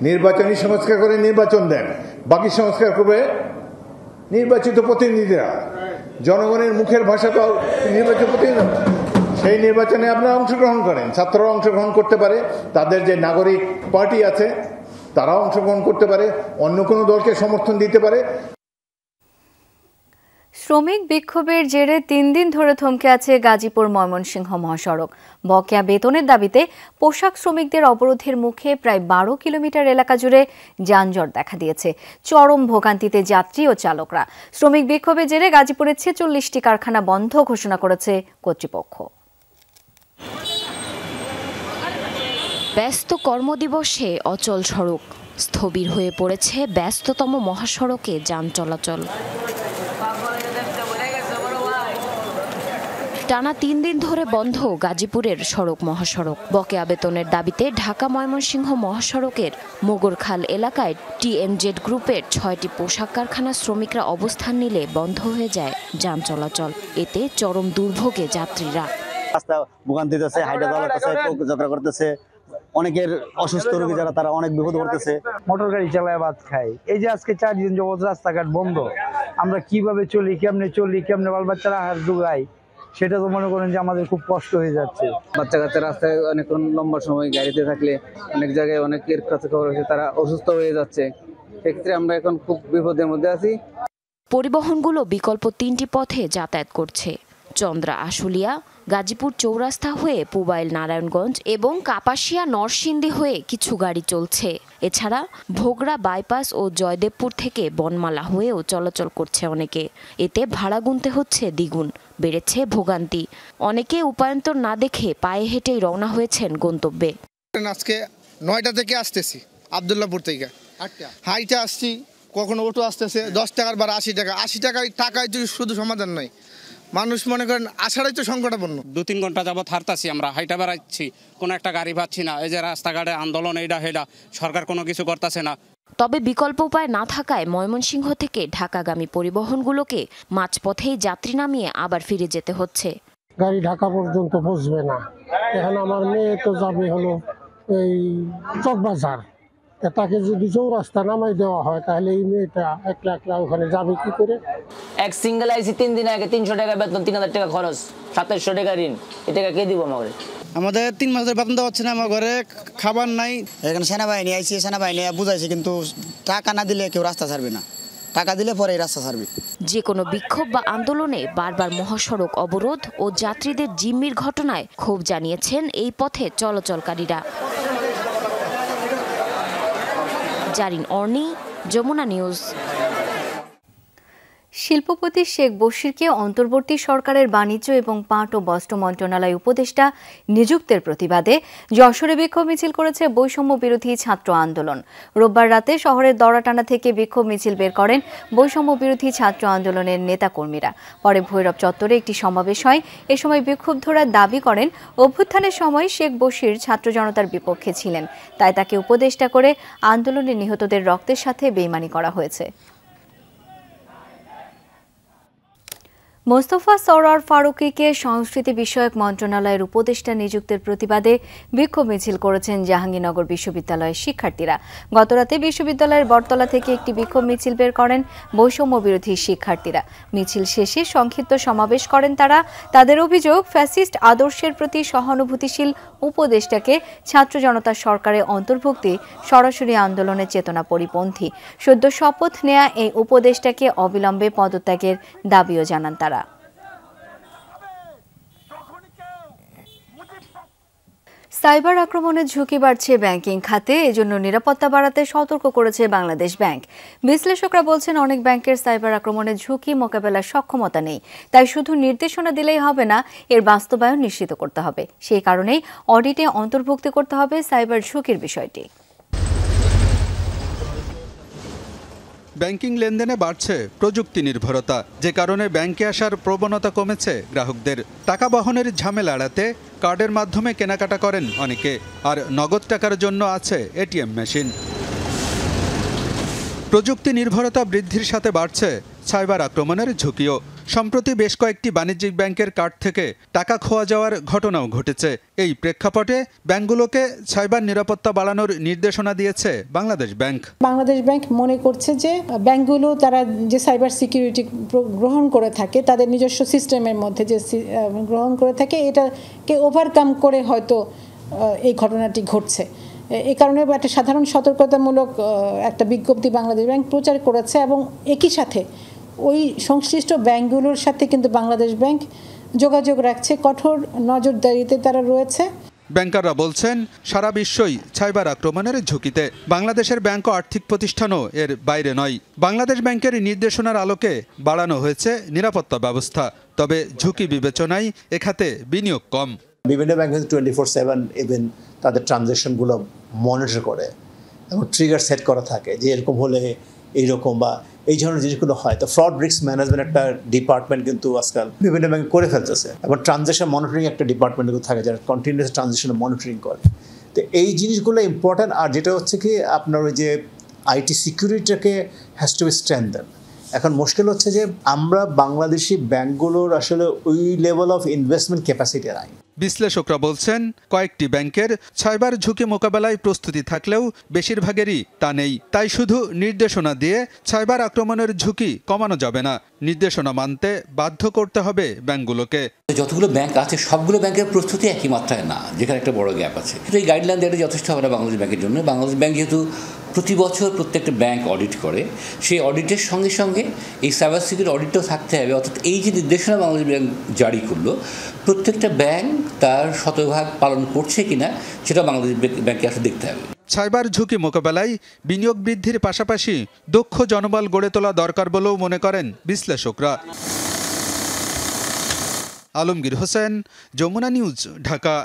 নির্বাচনী সংস্কার করে নির্বাচন দেন, বাকি সংস্কার করবে নির্বাচিত প্রতিনিধিরা। জনগণের মুখের ভাষা তো নির্বাচিত প্রতিনিধি, সেই নির্বাচনে আপনারা অংশগ্রহণ করেন। ছাত্ররা অংশগ্রহণ করতে পারে, তাদের যে নাগরিক পার্টি আছে তারাও অংশগ্রহণ করতে পারে, অন্য কোনো দলকে সমর্থন দিতে পারে। শ্রমিক বিক্ষোভের জেরে 3 দিন ধরে থমকে আছে গাজীপুর ময়মনসিংহ মহাসড়ক। বকেয়া বেতনের দাবিতে পোশাক শ্রমিকদের অবরোধের মুখে প্রায় 12 কিলোমিটার এলাকা জুড়ে যানজট দেখা দিয়েছে। চরম ভোগান্তিতে যাত্রী ও চালকরা। শ্রমিক বিক্ষোভের জেরে গাজীপুরের 46টি কারখানা বন্ধ ঘোষণা করেছে কর্তৃপক্ষ। ব্যস্ত কর্মদিবসে অচল সড়ক, স্থবির হয়ে পড়েছে ব্যস্ততম মহাসড়কে যান চলাচল। টানা 3 দিন ধরে বন্ধ গাজীপুরের সড়ক মহাসড়ক। বকেয়া বেতনের দাবিতে ঢাকা ময়মনসিংহ মহাসড়কের মোগরখাল এলাকায় TMZ গ্রুপের 6টি পোশাক কারখানার শ্রমিকরা অবস্থান নিলে বন্ধ হয়ে যায় যান চলাচল। এতে চরম দুর্ভোগে যাত্রীরা। রাস্তা ভোগান্তি দিতেছে, হাইডা যাত্রা করতেছে, অনেকের অসুস্থ রোগী যারা তারা অনেক বিপদ করতেছে। মোটর গাড়ি চালায় ভাত খাই। এই যে আজকে 4 দিন যাবত রাস্তাঘাট বন্ধ, আমরা কিভাবে চলি, কেমনে বাল বাচ্চারা আহার যোগাই, সেটা তো মনে করেন যে আমাদের খুব কষ্ট হয়ে যাচ্ছে। বাচ্চা কাচ্চা রাস্তায় অনেকক্ষণ লম্বা সময় গাড়িতে থাকলে অনেক জায়গায় অনেকের কাছে খবর হয়েছে তারা অসুস্থ হয়ে যাচ্ছে। সেক্ষেত্রে আমরা এখন খুব বিপদের মধ্যে আছি। পরিবহনগুলো বিকল্প 3টি পথে যাতায়াত করছে। চন্দ্রা আশুলিয়া, গাজীপুর চৌরাস্তা হয়ে পুবাইল নারায়ণগঞ্জ এবং কাপাসিয়া নরসিংদী হয়ে কিছু গাড়ি চলছে। এছাড়া ভোগড়া বাইপাস ও জয়দেবপুর থেকে বনমালা হয়েও চলাচল করছে অনেকে। এতে ভাড়া গুনতে হচ্ছে দ্বিগুণ, বেড়েছে ভোগান্তি। অনেকে উপায়ন্তর না দেখে পায়ে হেঁটেই রওনা হয়েছেন গন্তব্যে। আজকে 9টা থেকে আসতেছি, আব্দুল্লাহপুর থেকে হাইটে আসছি, কখনো অটো আসতেছে 10 টাকার বার 80 টাকা। 80 টাকায় শুধু সমাধান নয়, মানুষ মনে করেন আসারই তো সংকটাপন্ন। 2-3 ঘন্টা যাবত হারতাছি, আমরা হাইটা বেড়াচ্ছি, কোনো একটা গাড়ি পাচ্ছি না। এই যে রাস্তাঘাটে আন্দোলন এইটা হেডা, সরকার কোনো কিছু করতেছে না। তবে বিকল্প উপায় না থাকায় ময়মনসিংহ থেকে ঢাকাগামী পরিবহনগুলোকে মাঝপথেই যাত্রী নামিয়ে আবার ফিরে যেতে হচ্ছে। গাড়ি ঢাকা পর্যন্ত পৌঁছবে না। এখন আমার মেয়ে তো যাবে হলো এই চকবাজার, তাকে যদি চৌরাস্তা নামাই দেওয়া হয় তাহলে এই মেয়েটা একলা ওখানে যাবে কি করে? এক সিঙ্গেল আইসি 3 দিন আগে 300 টাকা বেতন, 3000 টাকা খরচ, 2700 টাকা ঋণ। এই টাকা কে দিব আমাদের? আমাদের 3 মাসের বেতন দেওয়া হচ্ছে না, আমার ঘরে খাবার নাই। এখানে সেনাবাহিনী আইসি, সেনাবাহিনী বুঝাইছে, কিন্তু টাকা না দিলে কেউ রাস্তা ছাড়বে না, টাকা দিলে পরে রাস্তা ছাড়বে। যে কোনো বিক্ষোভ বা আন্দোলনে বারবার মহাসড়ক অবরোধ ও যাত্রীদের জিম্মির ঘটনায় ক্ষোভ জানিয়েছেন এই পথে চলাচলকারীরা। জারিন অর্নি, যমুনা নিউজ। শিল্পপতি শেখ বশিরকে অন্তর্বর্তী সরকারের বাণিজ্য এবং পাট ও বস্ত্র মন্ত্রণালয় উপদেষ্টা নিযুক্তের প্রতিবাদে যশোরে বিক্ষোভ মিছিল করেছে বৈষম্য বিরোধী ছাত্র আন্দোলন। রোববার রাতে শহরের দড়াটানা থেকে বিক্ষোভ মিছিল বের করেন বৈষম্য বিরোধী ছাত্র আন্দোলনের নেতাকর্মীরা। পরে ভৈরব চত্বরে একটি সমাবেশ হয়। এ সময় বিক্ষুব্ধরা দাবি করেন অভ্যুত্থানের সময় শেখ বশির ছাত্র জনতার বিপক্ষে ছিলেন, তাই তাকে উপদেষ্টা করে আন্দোলনে নিহতদের রক্তের সাথে বেইমানি করা হয়েছে। মোস্তফা সরোয়ার ফারুকীকে সংস্কৃতি বিষয়ক মন্ত্রণালয়ের উপদেষ্টা নিযুক্তের প্রতিবাদে বিক্ষোভ মিছিল করেছেন জাহাঙ্গীরনগর বিশ্ববিদ্যালয়ের শিক্ষার্থীরা। গতরাতে বিশ্ববিদ্যালয়ের বটতলা থেকে একটি বিক্ষোভ মিছিল বের করেন বৈষম্য বিরোধী শিক্ষার্থীরা। মিছিল শেষে সংক্ষিপ্ত সমাবেশ করেন তারা। তাদের অভিযোগ, ফ্যাসিস্ট আদর্শের প্রতি সহানুভূতিশীল উপদেষ্টাকে ছাত্র জনতার সরকারে অন্তর্ভুক্তি সরাসরি আন্দোলনের চেতনা পরিপন্থী। সদ্য শপথ নেয়া এই উপদেষ্টাকে অবিলম্বে পদত্যাগের দাবিও জানান তারা। সাইবার আক্রমণের ঝুঁকি বাড়ছে ব্যাংকিং খাতে, এজন্য নিরাপত্তা বাড়াতে সতর্ক করেছে বাংলাদেশ ব্যাংক। বিশ্লেষকরা বলছেন, অনেক ব্যাংকের সাইবার আক্রমণের ঝুঁকি মোকাবেলার সক্ষমতা নেই, তাই শুধু নির্দেশনা দিলেই হবে না, এর বাস্তবায়ন নিশ্চিত করতে হবে। সেই কারণেই অডিটে অন্তর্ভুক্ত করতে হবে সাইবার ঝুঁকির বিষয়টি। ব্যাংকিং লেনদেনে বাড়ছে প্রযুক্তি নির্ভরতা, যে কারণে ব্যাংকে আসার প্রবণতা কমেছে গ্রাহকদের। টাকা বহনের ঝামেলা এড়াতে কার্ডের মাধ্যমে কেনাকাটা করেন অনেকে, আর নগদ টাকার জন্য আছে এটিএম মেশিন। প্রযুক্তি নির্ভরতা বৃদ্ধির সাথে বাড়ছে সাইবার আক্রমণের ঝুঁকিও। সম্প্রতি বেশ কয়েকটি বাণিজ্যিক ব্যাংকের কার্ড থেকে টাকা খোয়া যাওয়ার ঘটনাও ঘটেছে। এই প্রেক্ষাপটে ব্যাংকগুলোকে সাইবার নিরাপত্তা বাড়ানোর নির্দেশনা দিয়েছে বাংলাদেশ ব্যাংক। বাংলাদেশ ব্যাংক মনে করছে যে ব্যাংকগুলো তারা যে সাইবার সিকিউরিটি গ্রহণ করে থাকে, তাদের নিজস্ব সিস্টেমের মধ্যে যে গ্রহণ করে থাকে, এটাকে ওভারকাম করে হয়তো এই ঘটনাটি ঘটছে। এই কারণে একটা সাধারণ সতর্কতামূলক একটা বিজ্ঞপ্তি বাংলাদেশ ব্যাংক প্রচার করেছে এবং একই সাথে ওই সংশ্লিষ্ট ব্যাংকগুলোর সাথে কিন্তু বাংলাদেশ ব্যাংক যোগাযোগ রাখছে, কঠোর নজরদারিতে তারা রয়েছে। ব্যাংকাররা বলছেন সারা বিশ্বই সাইবার আক্রমণের ঝুঁকিতে, বাংলাদেশের ব্যাংক ও আর্থিক প্রতিষ্ঠানও এর বাইরে নয়। বাংলাদেশ ব্যাংকের নির্দেশনার আলোকে বাড়ানো হয়েছে নিরাপত্তা ব্যবস্থা, তবে ঝুঁকি বিবেচনায় এ খাতে বিনিয়োগ কম। বিভিন্ন ব্যাংক 24/7 ইভেন তাদের ট্রানজ্যাকশনগুলো মনিটর করে এবং ট্রিগার সেট করা থাকে যে এরকম হলে এইরকম বা এই ধরনের জিনিসগুলো হয়। তো ফ্রড রিস্ক ম্যানেজমেন্ট একটা ডিপার্টমেন্ট কিন্তু আজকাল বিভিন্ন ব্যাংক করে ফেলতেছে এবং ট্রানজ্যাকশন মনিটরিং একটা ডিপার্টমেন্ট থাকে যারা কন্টিনিউয়াস ট্রানজ্যাকশন মনিটরিং করে। তো এই জিনিসগুলো ইম্পর্ট্যান্ট। আর যেটা হচ্ছে কি আপনার ওই যে আইটি সিকিউরিটিটাকে হ্যাজ টু বি স্ট্রেংথেন। এখন মুশকিল হচ্ছে যে আমরা বাংলাদেশি ব্যাংকগুলোর আসলে ওই লেভেল অফ ইনভেস্টমেন্ট ক্যাপাসিটি নাই। বিশ্লেষকরা বলছেন কয়েকটি ব্যাংকের সাইবার ঝুঁকি মোকাবেলায় প্রস্তুতি থাকলেও বেশিরভাগেরই তা নেই। তাই শুধু নির্দেশনা দিয়ে সাইবার আক্রমণের ঝুঁকি কমানো যাবে না, নির্দেশনা মানতে বাধ্য করতে হবে ব্যাংকগুলোকে। যতগুলো ব্যাংক আছে সবগুলো ব্যাংকের প্রস্তুতি একই মাত্রায় না, যেখানে একটা বড় গ্যাপ আছে। এই গাইডলাইন দেওয়াটা যথেষ্ট হবে না বাংলাদেশ ব্যাংকের জন্য। বাংলাদেশ ব্যাংক যেহেতু প্রতি বছর প্রত্যেকটা ব্যাংক অডিট করে, সেই অডিটের সঙ্গে সঙ্গে এই সাইবার সিকিউরিটি অডিটও থাকতে হবে। অর্থাৎ এই যে নির্দেশনা বাংলাদেশ ব্যাংক জারি করলো, প্রত্যেকটা ব্যাংক তার শতভাগ পালন করছে কিনা সেটা বাংলাদেশ ব্যাংকে আসলে দেখতে হবে। সাইবার ঝুঁকি মোকাবেলায় বিনিয়োগ বৃদ্ধির পাশাপাশি দক্ষ জনবল গড়ে তোলা দরকার বলেও মনে করেন বিশ্লেষকরা। আলমগীর হোসেন, যমুনা নিউজ, ঢাকা।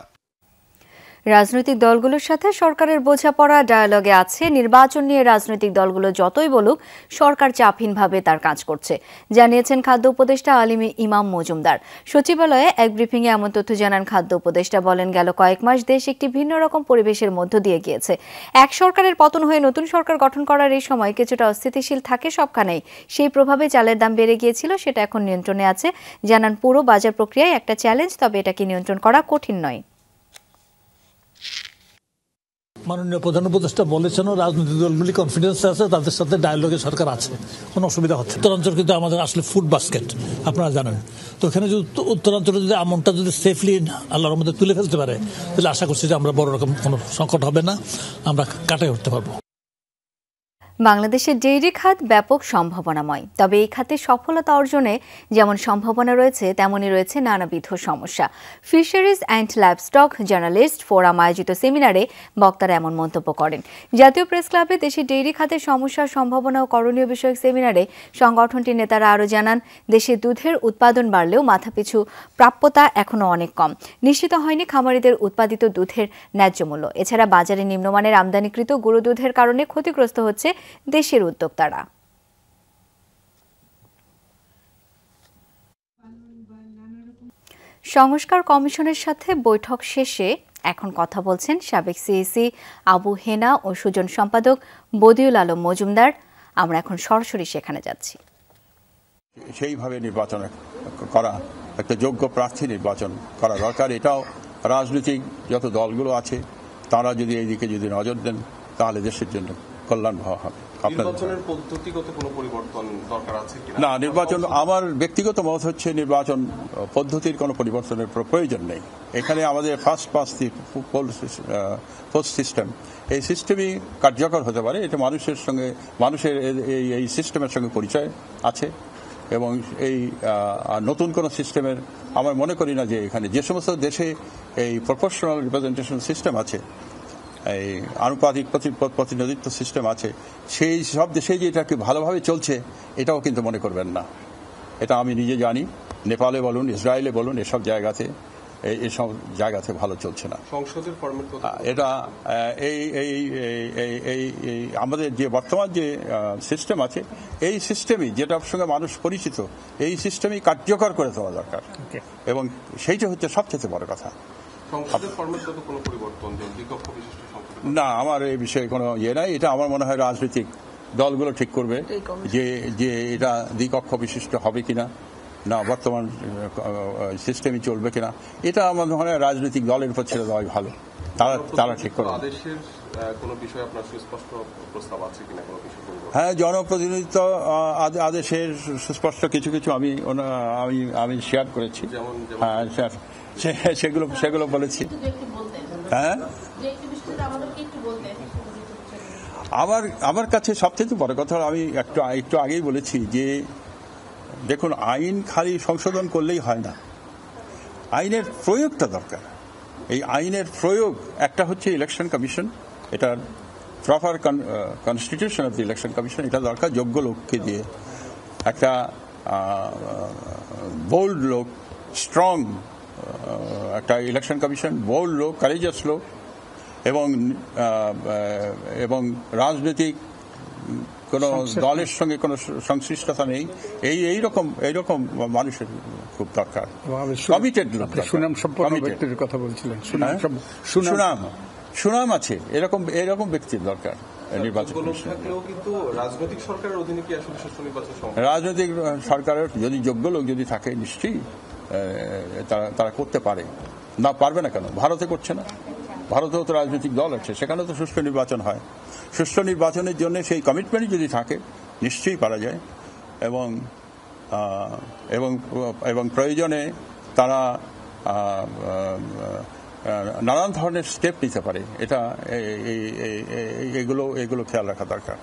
রাজনৈতিক দলগুলোর সাথে সরকারের বোঝাপড়া ডায়ালগে আছে। নির্বাচন নিয়ে রাজনৈতিক দলগুলো যতই বলুক, সরকার চাপহীনভাবে তার কাজ করছে, জানিয়েছেন খাদ্য উপদেষ্টা আলিম ইমাম মজুমদার। সচিবালয়ে এক ব্রিফিংয়ে এমন তথ্য জানান খাদ্য উপদেষ্টা। বলেন, গেল কয়েক মাস দেশ একটি ভিন্ন রকম পরিবেশের মধ্য দিয়ে গিয়েছে। এক সরকারের পতন হয়ে নতুন সরকার গঠন করার এই সময় কিছুটা অস্থিতিশীল থাকে সবখানেই। সেই প্রভাবে চালের দাম বেড়ে গিয়েছিল, সেটা এখন নিয়ন্ত্রণে আছে। জানান, পুরো বাজার প্রক্রিয়ায় একটা চ্যালেঞ্জ, তবে এটাকে নিয়ন্ত্রণ করা কঠিন নয়। মাননীয় প্রধান উপদেষ্টা বলেছেন রাজনৈতিক দলগুলি কনফিডেন্স আছে, তাদের সাথে ডায়ালগে সরকার আছে, কোনো অসুবিধা হচ্ছে। উত্তরাঞ্চল কিন্তু আমাদের আসলে ফুড বাস্কেট, আপনারা জানেন। তো এখানে যদি উত্তরাঞ্চলে যদি আমনটা যদি সেফলি আল্লাহর মধ্যে তুলে ফেলতে পারে, তাহলে আশা করছি যে আমরা বড় রকম কোনো সংকট হবে না, আমরা কাটাই উঠতে পারবো। বাংলাদেশের ডেইরি খাত ব্যাপক সম্ভাবনাময়, তবে এই খাতে সফলতা অর্জনে যেমন সম্ভাবনা রয়েছে, তেমনই রয়েছে নানাবিধ সমস্যা। Fisheries and livestock journalist forum আয়োজিত সেমিনারে বক্তারা এমন মন্তব্য করেন। জাতীয় প্রেস ক্লাবে দেশের ডেইরি খাতের সমস্যা, সম্ভাবনা ও করণীয় বিষয়ক সেমিনারে সংগঠনটির নেতারা আরও জানান, দেশে দুধের উৎপাদন বাড়লেও মাথাপিছু প্রাপ্যতা এখনও অনেক কম। নিশ্চিত হয়নি খামারিদের উৎপাদিত দুধের ন্যায্য মূল্য। এছাড়া বাজারে নিম্নমানের আমদানিকৃত গুঁড়ো দুধের কারণে ক্ষতিগ্রস্ত হচ্ছে দেশের উদ্যোক্তারা। সংস্কার কমিশনের সাথে বৈঠক শেষে এখন কথা বলছেন সাবেক সিইসি আবু হেনা ও সুজন সম্পাদক বদিউল আলম মজুমদার। আমরা এখন সরাসরি সেখানে যাচ্ছি। সেইভাবে নির্বাচন করা, একটা যোগ্য প্রার্থী নির্বাচন করা দরকার। এটাও রাজনৈতিক যত দলগুলো আছে তারা যদি এইদিকে যদি নজর দেন, তাহলে দেশের জন্য কল্যাণ হবে। নির্বাচনের পদ্ধতিগত কোনো পরিবর্তন দরকার আছে কিনা? না, নির্বাচন, আমার ব্যক্তিগত মত হচ্ছে নির্বাচন পদ্ধতির কোনো পরিবর্তনের প্রয়োজন নেই। এখানে আমাদের ফার্স্ট পাস্ট পোস্ট সিস্টেম, এই সিস্টেমই কার্যকর হতে পারে। এটা মানুষের এই সিস্টেমের সঙ্গে পরিচয় আছে এবং এই নতুন কোনো সিস্টেমের আমার মনে করি না যে এখানে যে সমস্ত দেশে এই প্রপোর্শনাল রিপ্রেজেন্টেশন সিস্টেম আছে, এই আনুপাতিক প্রতিনিধিত্ব সিস্টেম আছে, সেই সব দেশে যে এটাকে ভালোভাবে চলছে এটাও কিন্তু মনে করবেন না। এটা আমি নিজে জানি, নেপালে বলুন, ইসরায়েলে বলুন, এসব জায়গাতে ভালো চলছে না। সংসদের ফরম্যাট এটা এই আমাদের যে বর্তমান যে সিস্টেম আছে, এই সিস্টেমই যেটার সঙ্গে মানুষ পরিচিত, এই সিস্টেমই কার্যকর করে দেওয়া দরকার এবং সেইটা হচ্ছে সবচেয়ে বড় কথা। না, আমার এই বিষয়ে কোনো নাই। এটা আমার মনে হয় রাজনৈতিক দলগুলো ঠিক করবে যে এটা দ্বিকক্ষ বিশিষ্ট হবে কিনা, না বর্তমান সিস্টেমই চলবে কিনা। এটা আমার মনে হয় রাজনৈতিক দলের উপর ছেড়ে দেওয়াই ভালো, তারা ঠিক করবে। হ্যাঁ, জনপ্রতিনিধিত্ব আদেশের সুস্পষ্ট কিছু আমি শেয়ার করেছি। হ্যাঁ, সেগুলো বলেছি। হ্যাঁ, আমার কাছে সবচেয়ে বড় কথা আমি একটু আগেই বলেছি যে দেখুন, আইন খালি সংশোধন করলেই হয় না, আইনের প্রয়োগটা দরকার। এই আইনের প্রয়োগ একটা হচ্ছে ইলেকশন কমিশন, এটার proper constitution of the election commission, এটা দরকার যোগ্য লোককে দিয়ে, একটা বোল্ড লোক, স্ট্রং একটা ইলেকশন কমিশন, বোল্ড লোক, কারেজাস লোক, এবং রাজনৈতিক কোনো দলের সঙ্গে কোনো সংশ্লিষ্টতা নেই, এইরকম মানুষের খুব দরকার। কমিটেড লোক, সুনাম সম্পন্ন ব্যক্তির কথা বলছিলেন, সুনাম আছে, এরকম ব্যক্তির দরকার নির্বাচন। রাজনৈতিক সরকারের যদি যোগ্য লোক যদি থাকে, নিশ্চয়ই তারা করতে পারে, না পারবে না কেন? ভারতে করছে না? ভারতেও তো রাজনৈতিক দল আছে, সেখানে তো সুষ্ঠু নির্বাচন হয়। সুষ্ঠু নির্বাচনের জন্য সেই কমিটমেন্ট যদি থাকে, নিশ্চয়ই পারা যায়। এবং প্রয়োজনে তারা নানান ধরনের স্টেপ নিতে পারে, এগুলো খেয়াল রাখা দরকার।